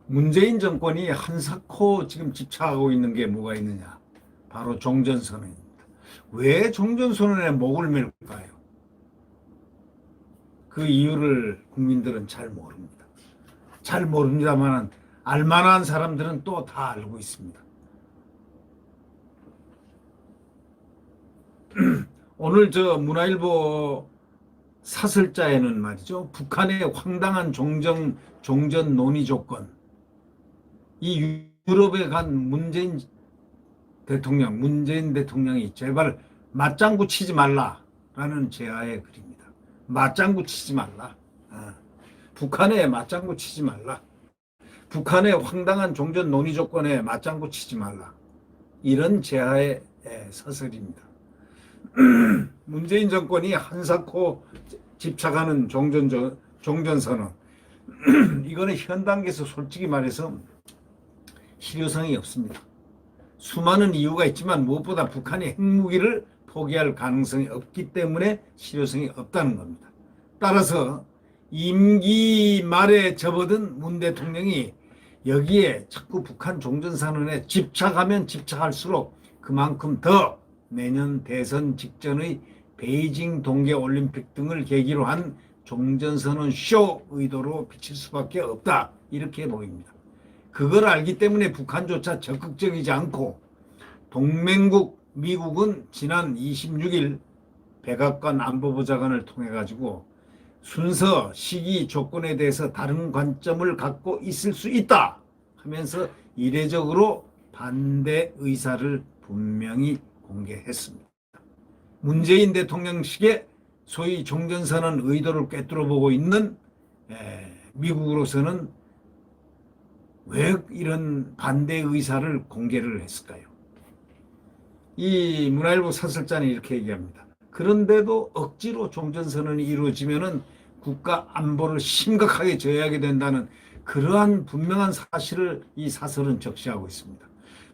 문재인 정권이 한사코 지금 집착하고 있는 게 뭐가 있느냐? 바로 종전선언입니다. 왜 종전선언에 목을 맬까요? 그 이유를 국민들은 잘 모릅니다. 잘 모릅니다만 알만한 사람들은 또 다 알고 있습니다. 오늘 저 문화일보 사설자에는 말이죠. 북한의 황당한 종전 논의 조건, 이 유럽에 간 문재인 대통령이 제발 맞장구 치지 말라라는 제하의 글입니다. 맞장구 치지 말라. 북한에 맞장구 치지 말라. 북한의 황당한 종전 논의 조건에 맞장구 치지 말라. 이런 제하의 서설입니다. 문재인 정권이 한사코 집착하는 종전선언. 이거는 현 단계에서 솔직히 말해서 실효성이 없습니다. 수많은 이유가 있지만 무엇보다 북한이 핵무기를 포기할 가능성이 없기 때문에 실효성이 없다는 겁니다. 따라서 임기 말에 접어든 문 대통령이 여기에 자꾸 북한 종전선언에 집착하면 집착할수록 그만큼 더 내년 대선 직전의 베이징 동계올림픽 등을 계기로 한 종전선언 쇼 의도로 비칠 수밖에 없다. 이렇게 보입니다. 그걸 알기 때문에 북한조차 적극적이지 않고 동맹국 미국은 지난 26일 백악관 안보보좌관을 통해 가지고 순서, 시기, 조건에 대해서 다른 관점을 갖고 있을 수 있다 하면서 이례적으로 반대 의사를 분명히 공개했습니다. 문재인 대통령식의 소위 종전선언 의도를 꿰뚫어 보고 있는 미국으로서는 왜 이런 반대 의사를 공개를 했을까요? 이 문화일보 사설자는 이렇게 얘기합니다. 그런데도 억지로 종전선언이 이루어지면은 국가 안보를 심각하게 저해하게 된다는 그러한 분명한 사실을 이 사설은 적시하고 있습니다.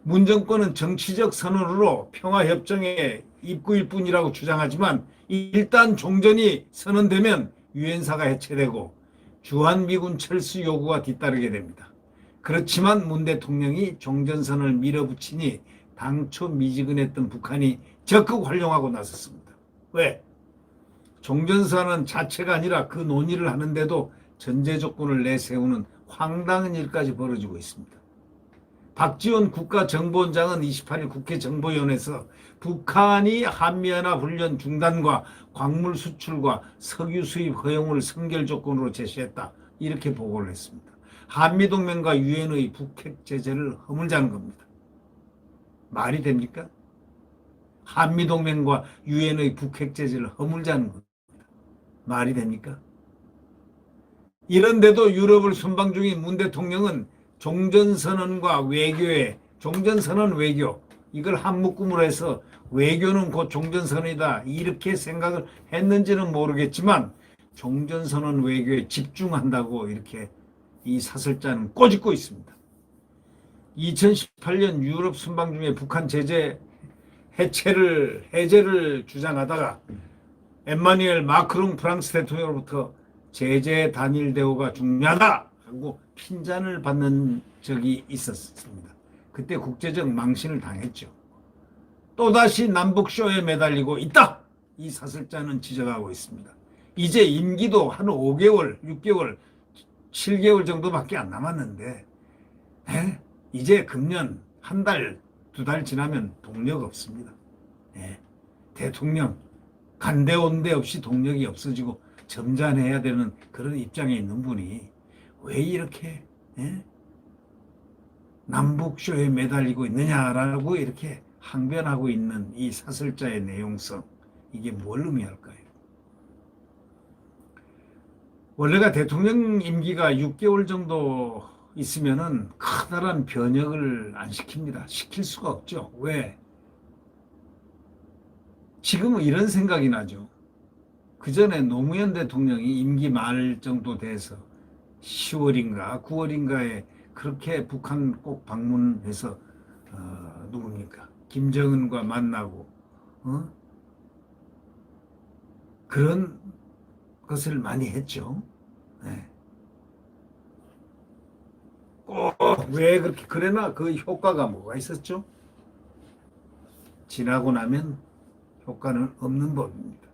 문 정권은 정치적 선언으로 평화협정의 입구일 뿐이라고 주장하지만 일단 종전이 선언되면 유엔사가 해체되고 주한미군 철수 요구가 뒤따르게 됩니다. 그렇지만 문 대통령이 종전선언을 밀어붙이니 당초 미지근했던 북한이 적극 활용하고 나섰습니다. 왜? 종전선언 자체가 아니라 그 논의를 하는데도 전제 조건을 내세우는 황당한 일까지 벌어지고 있습니다. 박지원 국가정보원장은 28일 국회 정보위원회에서 북한이 한미연합훈련 중단과 광물 수출과 석유 수입 허용을 선결 조건으로 제시했다. 이렇게 보고를 했습니다. 한미동맹과 유엔의 북핵 제재를 허물자는 겁니다. 말이 됩니까? 한미동맹과 유엔의 북핵 제재를 허물자는 겁니다. 말이 됩니까? 이런데도 유럽을 순방 중인 문 대통령은 종전선언과 외교에 종전선언 외교 이걸 한 묶음으로 해서 외교는 곧 종전선언이다 이렇게 생각을 했는지는 모르겠지만 종전선언 외교에 집중한다고 이렇게 이 사설자는 꼬집고 있습니다. 2018년 유럽 순방 중에 북한 제재 해제를 주장하다가 엠마누엘 마크롱 프랑스 대통령으로부터 제재 단일 대우가 중요하다 하고 핀잔을 받는 적이 있었습니다. 그때 국제적 망신을 당했죠. 또다시 남북쇼에 매달리고 있다. 이 사설자는 지적하고 있습니다. 이제 임기도 한 5개월, 6개월, 7개월 정도밖에 안 남았는데 이제 금년 한 달, 두 달 지나면 동력 없습니다. 대통령 간데온데 없이 동력이 없어지고 점잖해야 되는 그런 입장에 있는 분이 왜 이렇게 남북쇼에 매달리고 있느냐라고 이렇게 항변하고 있는 이 사설자의 내용성 이게 뭘 의미할까요? 원래가 대통령 임기가 6개월 정도 있으면은 커다란 변혁을 안 시킵니다. 시킬 수가 없죠. 왜? 지금은 이런 생각이 나죠. 그 전에 노무현 대통령이 임기 말 정도 돼서 10월인가 9월인가에 그렇게 북한 꼭 방문해서 누굽니까? 김정은과 만나고 그런 것을 많이 했죠. 네. 꼭 왜 그렇게 그래나 그 효과가 뭐가 있었죠? 지나고 나면 효과는 없는 법입니다.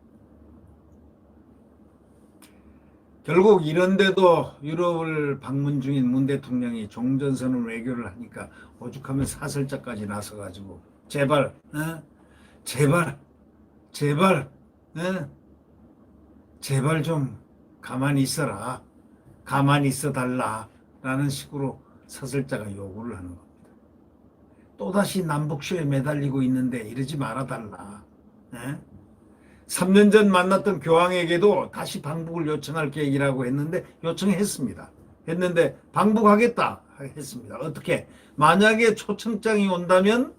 결국 이런데도 유럽을 방문 중인 문 대통령이 종전선언 외교를 하니까 오죽하면 사설자까지 나서가지고 제발, 제발, 제발, 어? 제발 좀 가만히 있어라. 가만히 있어 달라라는 식으로 사설자가 요구를 하는 겁니다. 또다시 남북쇼에 매달리고 있는데 이러지 말아 달라. 3년 전 만났던 교황에게도 다시 방북을 요청할 계획이라고 했는데 요청했습니다. 했는데 방북하겠다 했습니다. 어떻게? 만약에 초청장이 온다면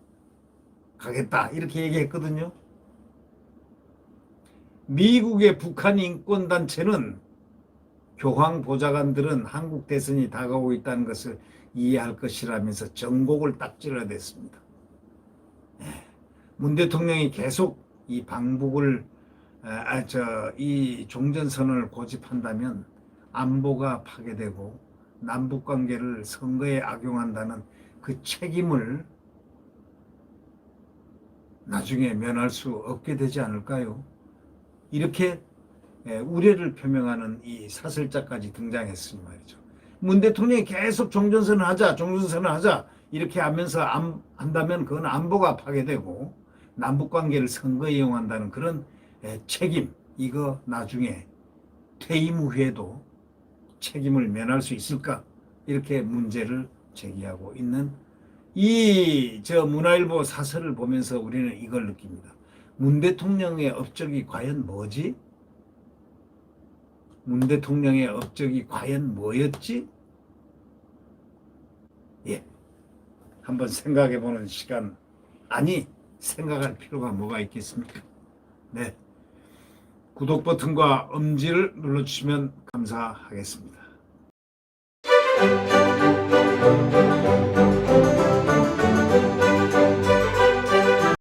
가겠다 이렇게 얘기했거든요. 미국의 북한 인권단체는 교황 보좌관들은 한국 대선이 다가오고 있다는 것을 이해할 것이라면서 정곡을 딱 찔러댔습니다. 문 대통령이 계속 이 방북을 이 종전선언을 고집한다면 안보가 파괴되고 남북 관계를 선거에 악용한다는 그 책임을 나중에 면할 수 없게 되지 않을까요? 이렇게 우려를 표명하는 이 사설자까지 등장했으니 말이죠. 문 대통령이 계속 종전선언 하자 이렇게 하면서 한다면 그건 안보가 파괴되고 남북관계를 선거에 이용한다는 그런 책임, 이거 나중에 퇴임 후에도 책임을 면할 수 있을까? 이렇게 문제를 제기하고 있는 문화일보 사설을 보면서 우리는 이걸 느낍니다. 문 대통령의 업적이 과연 뭐지? 문 대통령의 업적이 과연 뭐였지? 한번 생각해보는 시간, 생각할 필요가 뭐가 있겠습니까? 네. 구독 버튼과 엄지를 눌러주시면 감사하겠습니다.